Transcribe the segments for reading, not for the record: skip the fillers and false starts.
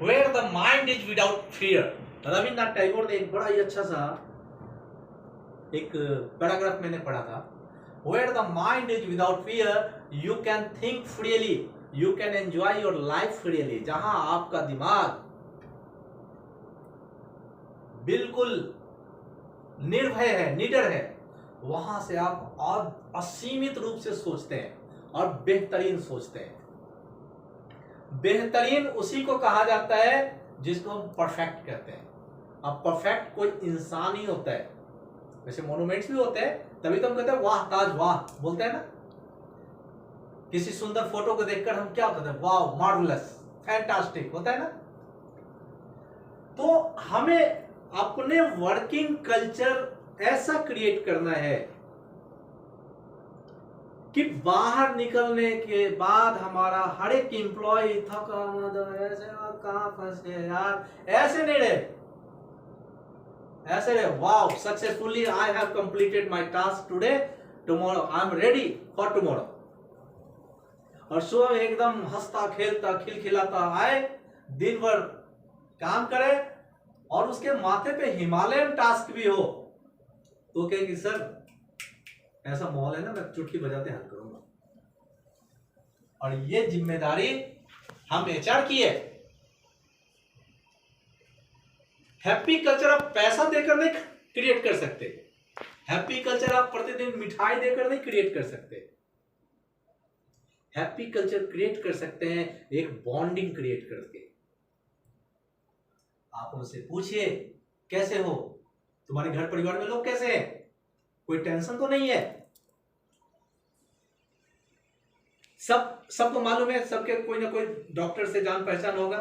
where the mind is without fear. Rabindranath Tagore ने एक बड़ा ही अच्छा सा एक पैराग्राफ मैंने पढ़ा था, where the mind is without fear you can think freely, you can enjoy your life freely. जहां आपका दिमाग बिल्कुल निर्भय है, निडर है, वहां से आप असीमित रूप से सोचते हैं और बेहतरीन सोचते हैं। बेहतरीन उसी को कहा जाता है जिसको हम परफेक्ट कहते हैं। अब परफेक्ट कोई इंसान ही होता है, वैसे मोनूमेंट्स भी होते हैं, तभी तो हम कहते हैं वाह ताज वाह, बोलते हैं ना। किसी सुंदर फोटो को देखकर हम क्या कहते हैं, वाह मार्वलस, फैंटास्टिक, होता है ना। तो हमें अपने वर्किंग कल्चर ऐसा क्रिएट करना है कि बाहर निकलने के बाद हमारा हर एक एम्प्लॉय थका ऐसे कहां फंस गए यार, ऐसे नहीं रहे, ऐसे रहे wow successfully I have completed my task today, tomorrow I am ready for tomorrow. और सुबह एकदम हंसता खेलता खिलखिलाता आए, दिन भर काम करे और उसके माथे पे हिमालयन टास्क भी हो तो कहेंगे सर ऐसा माहौल है ना, मैं चुटकी बजाते हल करूंगा। और ये जिम्मेदारी हम एचआर की है। हैप्पी कल्चर आप पैसा देकर नहीं क्रिएट कर सकते, हैप्पी कल्चर आप प्रतिदिन मिठाई देकर नहीं क्रिएट कर सकते। हैप्पी कल्चर क्रिएट कर सकते हैं एक बॉन्डिंग क्रिएट करके। आप उनसे पूछिए कैसे हो, तुम्हारे घर परिवार में लोग कैसे हैं, कोई टेंशन तो नहीं है। सबको मालूम है, सबके कोई ना कोई डॉक्टर से जान पहचान होगा,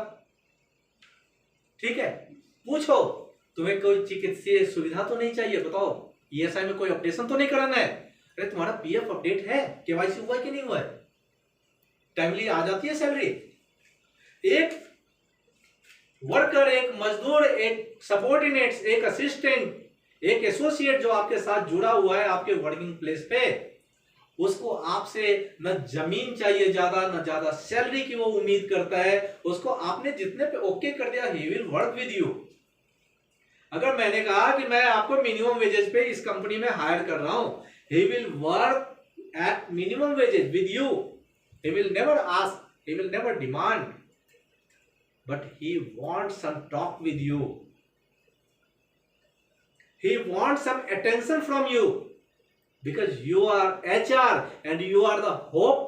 ठीक है। पूछो तुम्हें कोई चिकित्सीय सुविधा तो नहीं चाहिए, बताओ ईएसआई में कोई ऑपरेशन तो नहीं कराना है, अरे तुम्हारा पीएफ अपडेट है, केवाईसी हुआ है कि नहीं हुआ है, टाइमली आ जाती है सैलरी। एक वर्कर, एक मजदूर, एक सबऑर्डिनेट्स, एक असिस्टेंट, एक एसोसिएट जो आपके साथ जुड़ा हुआ है आपके वर्किंग प्लेस पे, उसको आपसे न जमीन चाहिए ज्यादा, न ज्यादा सैलरी की वो उम्मीद करता है। उसको आपने जितने पे ओके कर दिया, he will work with you. अगर मैंने कहा कि मैं आपको मिनिमम वेजेस पे इस कंपनी में हायर कर रहा हूं, he will work at minimum wages with you, he will never ask, he will never demand, but he wants some talk with you, he wants some attention from you because you are HR and you are the hope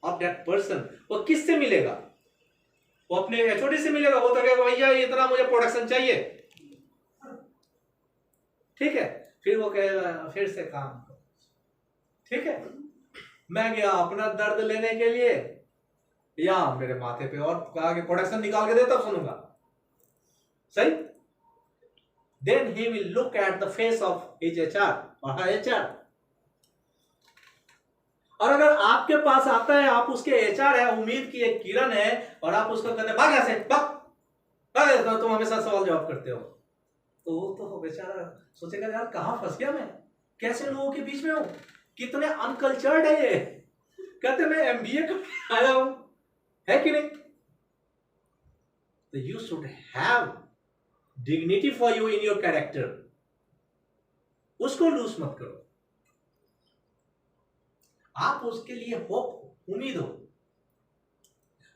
of that person. वो किससे मिलेगा, वो अपने HOD से मिलेगा। वो तो कहेगा भैया इतना मुझे प्रोडक्शन चाहिए, ठीक है, फिर वो कहेगा फिर से काम करो, ठीक है। मैं गया अपना दर्द लेने के लिए, या मेरे माथे पे और कहा कि प्रोडक्शन निकाल के दे तब सुनूंगा, सही। Then he will look at the face of his HR और हर एचआर। और अगर आपके पास आता है, आप उसके एचआर है, उम्मीद की एक किरण है, और आप उसको कहते हैं भाग यहाँ से, भाग, तुम हमेशा सवाल जवाब करते हो, तो वो तो बेचारा सोचेगा यार कहां फंस गया मैं, कैसे लोगों के बीच में हूं, कितने अनकल्चर्ड है ये, कहते मैं एमबीए करके आया हूं, है कि नहीं। तो you should have dignity for you in your character, उसको लूज मत करो। आप उसके लिए होप, उम्मीद हो।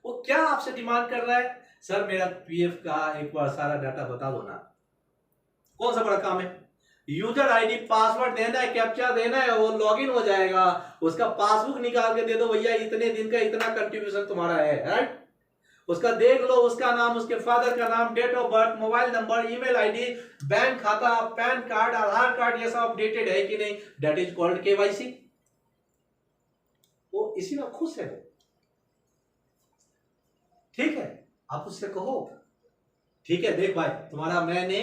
वो क्या आपसे डिमांड कर रहा है, सर मेरा पीएफ का एक बार सारा डाटा बता दो ना। कौन सा बड़ा काम है, यूजर आईडी पासवर्ड देना है, कैप्चा देना है, वो लॉगिन हो जाएगा, उसका पासबुक निकाल के दे दो, भैया इतने दिन का इतना कंट्रीब्यूशन तुम्हारा है, राइट। उसका देख लो, उसका नाम, उसके फादर का नाम, date of birth, mobile number, email ID, bank खाता, पैन कार्ड, आधार कार्ड, ये सब अपडेटेड है कि नहीं, दैट इज कॉल्ड केवाईसी। वो इसी में खुश है, ठीक है। आप उससे कहो ठीक है देख भाई तुम्हारा मैंने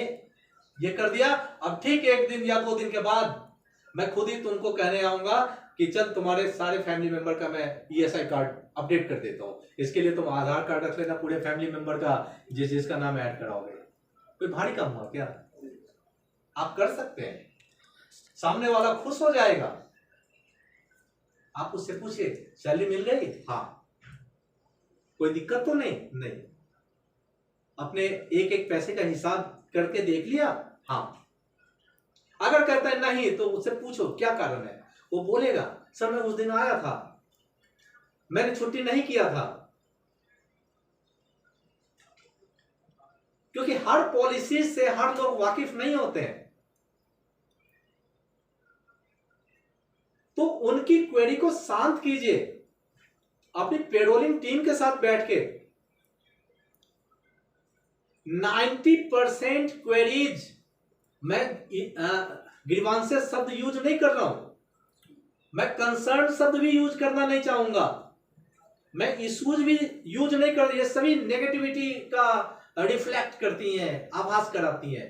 ये कर दिया, अब ठीक 1 दिन या 2 दिन के बाद मैं खुद ही तुमको कहने आऊंगा कि चल तुम्हारे सारे फैमिली मेंबर का मैं ईएसआई कार्ड अपडेट कर देता हूँ, इसके लिए तुम आधार कार्ड रख लेना पूरे फैमिली मेंबर का, जिसका नाम ऐड कराओगे। कोई भारी काम हुआ क्या, आप कर सकते हैं, सामने वाला खुश हो जाएगा। आप उससे पूछिए सैलरी मिल गई, हाँ, कोई दिक्कत तो नहीं, अपने एक एक पैसे का हिसाब करके देख लिया? हाँ। अगर कहता है नहीं तो उससे पूछो क्या कारण है, वो बोलेगा सर मैं उस दिन आया था, मैंने छुट्टी नहीं किया था। क्योंकि हर पॉलिसी से हर लोग वाकिफ नहीं होते हैं, तो उनकी क्वेरी को शांत कीजिए अपनी पेरोलिंग टीम के साथ बैठ के। 90% क्वेरीज, मैं ग्रीवांसेस शब्द यूज नहीं कर रहा हूं, मैं कंसर्न शब्द भी यूज करना नहीं चाहूंगा, मैं इश्यूज भी यूज नहीं कर, ये सभी नेगेटिविटी का रिफ्लेक्ट करती हैं, आभास कराती हैं।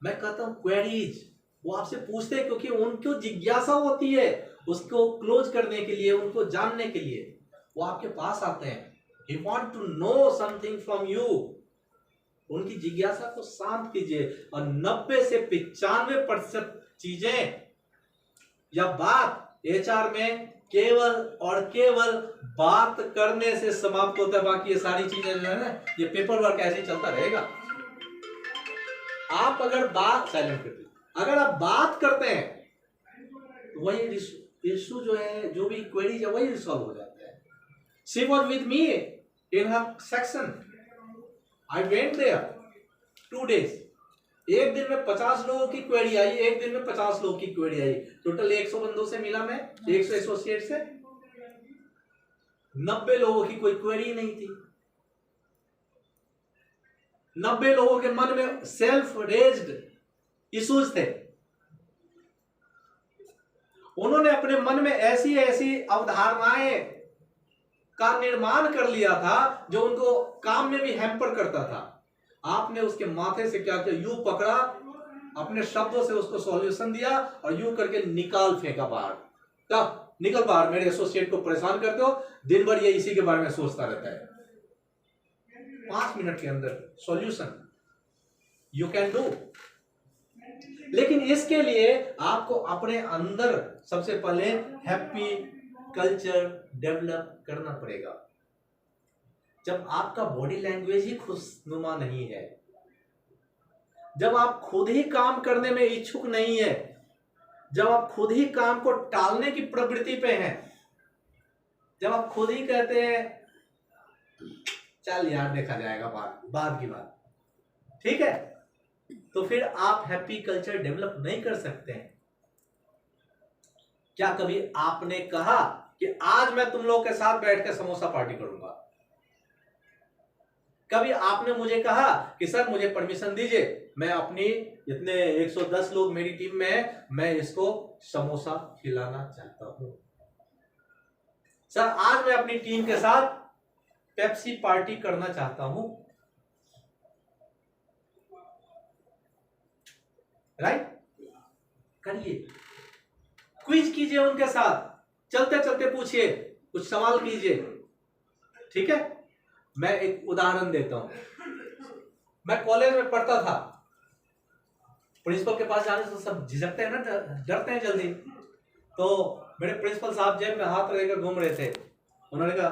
मैं कहता हूं क्वेरीज, वो आपसे पूछते हैं क्योंकि उनको जिज्ञासा होती है उसको क्लोज करने के लिए, उनको जानने के लिए वो आपके पास आते हैं। He want to know something from you। उनकी जिज्ञासा को शांत कीजिए। और 90 से 95% चीजें या बात एचआर में केवल और केवल बात करने से समाप्त होता है। बाकी ये सारी चीजें जो है ना, ये पेपर वर्क ऐसे ही चलता रहेगा। आप अगर बात साइलेंट करते, अगर आप बात करते हैं तो वही इशू जो है, जो भी क्वेरीज है वही रिसॉल्व हो जाता है। She was with me in her section, I went there 2 days। एक दिन में 50 लोगों की क्वेरी आई, एक दिन में 50 लोगों की क्वेरी आई। टोटल 100 बंदों से मिला मैं, 100 एसोसिएट से। 90 लोगों की कोई क्वेरी नहीं थी। 90 लोगों के मन में सेल्फ रेज्ड इश्यूज थे। उन्होंने अपने मन में ऐसी ऐसी अवधारणाएं का निर्माण कर लिया था जो उनको काम में भी हैम्पर करता था। आपने उसके माथे से क्या किया, यू पकड़ा, अपने शब्दों से उसको सॉल्यूशन दिया और यू करके निकाल फेंका बाहर। तब निकल बाहर, मेरे एसोसिएट को परेशान करते हो, दिन भर ये इसी के बारे में सोचता रहता है। 5 मिनट के अंदर सॉल्यूशन यू कैन डू। लेकिन इसके लिए आपको अपने अंदर सबसे पहले हैप्पी कल्चर डेवलप करना पड़ेगा। जब आपका बॉडी लैंग्वेज ही खुशनुमा नहीं है, जब आप खुद ही काम करने में इच्छुक नहीं है, जब आप खुद ही काम को टालने की प्रवृत्ति पे हैं, जब आप खुद ही कहते हैं चल यार देखा जाएगा बाद की बात, ठीक है, तो फिर आप हैप्पी कल्चर डेवलप नहीं कर सकते हैं। क्या कभी आपने कहा कि आज मैं तुम लोग के साथ बैठ कर समोसा पार्टी करूंगा? कभी आपने मुझे कहा कि सर मुझे परमिशन दीजिए, मैं अपनी इतने 110 लोग मेरी टीम में है, मैं इसको समोसा खिलाना चाहता हूं। सर आज मैं अपनी टीम के साथ पेप्सी पार्टी करना चाहता हूं। राइट? करिए, क्विज कीजिए उनके साथ, चलते चलते पूछिए, कुछ सवाल कीजिए, ठीक है। मैं एक उदाहरण देता हूं। मैं कॉलेज में पढ़ता था, प्रिंसिपल के पास जाने से सब झिझकते हैं ना, डरते हैं जल्दी। तो मेरे प्रिंसिपल साहब जेब में हाथ लेकर घूम रहे थे। उन्होंने कहा,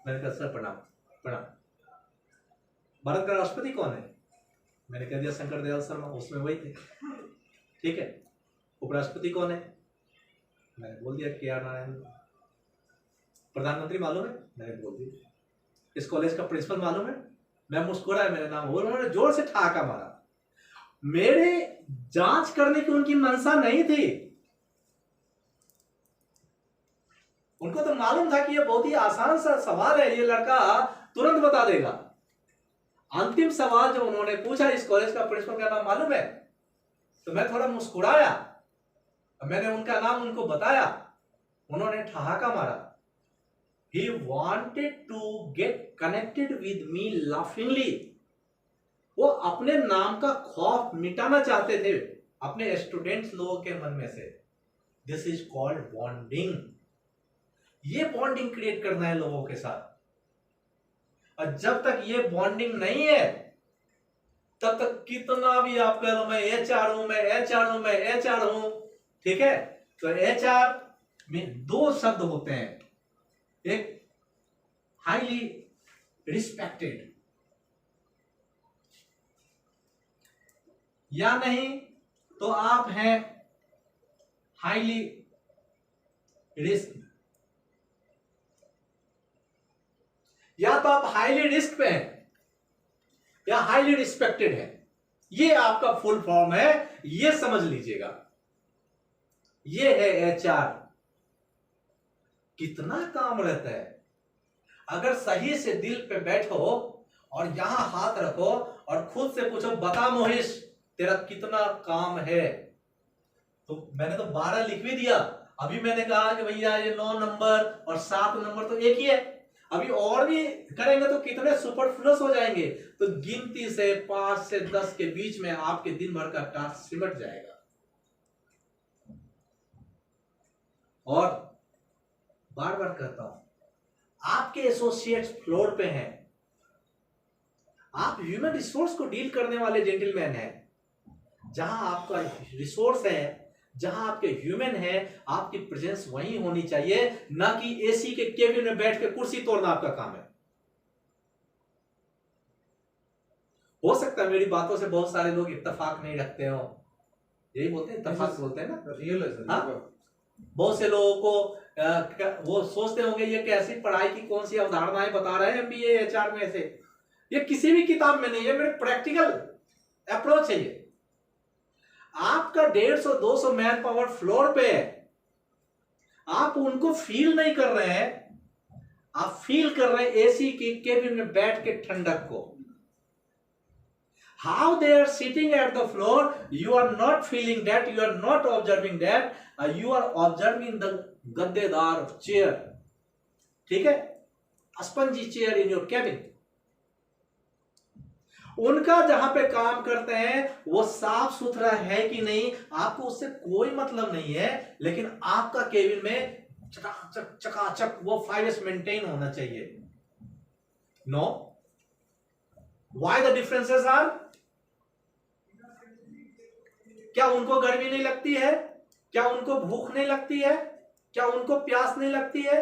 मैंने कहा सर प्रणाम प्रणाम, भारत का राष्ट्रपति कौन है? मैंने कह दिया शंकर दयाल शर्मा, उसमें वही थे, ठीक है। उपराष्ट्रपति कौन है? मैंने बोल दिया के आर नारायण। प्रधानमंत्री मालूम है? मैंने बोल दिया। इस कॉलेज का प्रिंसिपल मालूम है? मैं मुस्कुराया, मेरा नाम बोल, उन्होंने जोर से ठहाका मारा। मेरे जांच करने की उनकी मंशा नहीं थी। उनको तो मालूम था कि ये बहुत ही आसान सा सवाल है, ये लड़का तुरंत बता देगा। अंतिम सवाल जो उन्होंने पूछा, इस कॉलेज का प्रिंसिपल का नाम मालूम है? तो मैं थोड़ा मुस्कुराया, मैंने उनका नाम उनको बताया, उन्होंने ठहाका मारा। He wanted to get connected with me laughingly। वो अपने नाम का खौफ मिटाना चाहते थे अपने स्टूडेंट्स लोगों के मन में से। This is called bonding. ये बॉन्डिंग क्रिएट करना है लोगों के साथ। और जब तक ये बॉन्डिंग नहीं है, तब तक कितना भी आप कह लो मैं एचआर हूं, मैं एचआर हूं, मैं एचआर हूं, ठीक है। तो एचआर में 2 शब्द होते हैं, एक हाईली रिस्पेक्टेड, या नहीं तो आप हैं हाईली रिस्क, या तो आप हाईली रिस्क पे हैं या हाईली रिस्पेक्टेड है। ये आपका फुल फॉर्म है, ये समझ लीजिएगा। ये है एचआर। कितना काम रहता है। अगर सही से दिल पे बैठो और यहां हाथ रखो और खुद से पूछो, बता मोहिश तेरा कितना काम है, तो मैंने तो 12 लिख भी दिया। अभी मैंने कहा कि भैया ये 9 नंबर और 7 नंबर तो एक ही है, अभी और भी करेंगे तो कितने सुपरफ्लुअस हो जाएंगे। तो गिनती से 5 से 10 के बीच में आपके दिन भर का टास्क सिमट जाएगा। और बार बार कहता हूं, आपके एसोसिएट्स फ्लोर पे हैं, आप ह्यूमन रिसोर्स को डील करने वाले जेंटलमैन हैं। जहां आपका रिसोर्स है, जहां आपके ह्यूमन है, आपकी प्रेजेंस वहीं होनी चाहिए, ना कि एसी के केबिन में बैठ के कुर्सी तोड़ना आपका काम है। हो सकता है मेरी बातों से बहुत सारे लोग इत्तेफाक नहीं रखते हो, यही बोलते हैं इत्तेफाक बोलते हैं ना, रियल है सर। हाँ? बहुत से लोगों को वो सोचते होंगे ये कैसी पढ़ाई की कौन सी अवधारणाएं बता रहे हैं एमबीए एचआर में से, ये किसी भी किताब में नहीं है, मेरे प्रैक्टिकल अप्रोच है ये। आपका 150-200 मैन पावर फ्लोर पे है, आप उनको फील नहीं कर रहे हैं, आप फील कर रहे हैं एसी की केबिन में बैठ के ठंडक को। How they are sitting at the floor, you are not feeling that, you are not observing that, you are observing the गद्देदार चेयर, ठीक है, spongy chair in your cabin. उनका जहां पे काम करते हैं वो साफ सुथरा है कि नहीं आपको उससे कोई मतलब नहीं है, लेकिन आपका केबिन में चकाचक चकाचक वो 5S मेंटेन होना चाहिए। No, why the differences are? क्या उनको गर्मी नहीं लगती है? क्या उनको भूख नहीं लगती है? क्या उनको प्यास नहीं लगती है?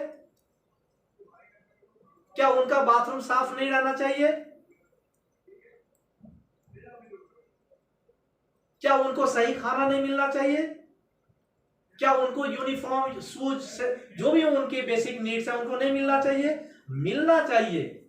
क्या उनका बाथरूम साफ नहीं रहना चाहिए? क्या उनको सही खाना नहीं मिलना चाहिए? क्या उनको यूनिफॉर्म शूज जो भी उनके बेसिक नीड्स है उनको नहीं मिलना चाहिए? मिलना चाहिए।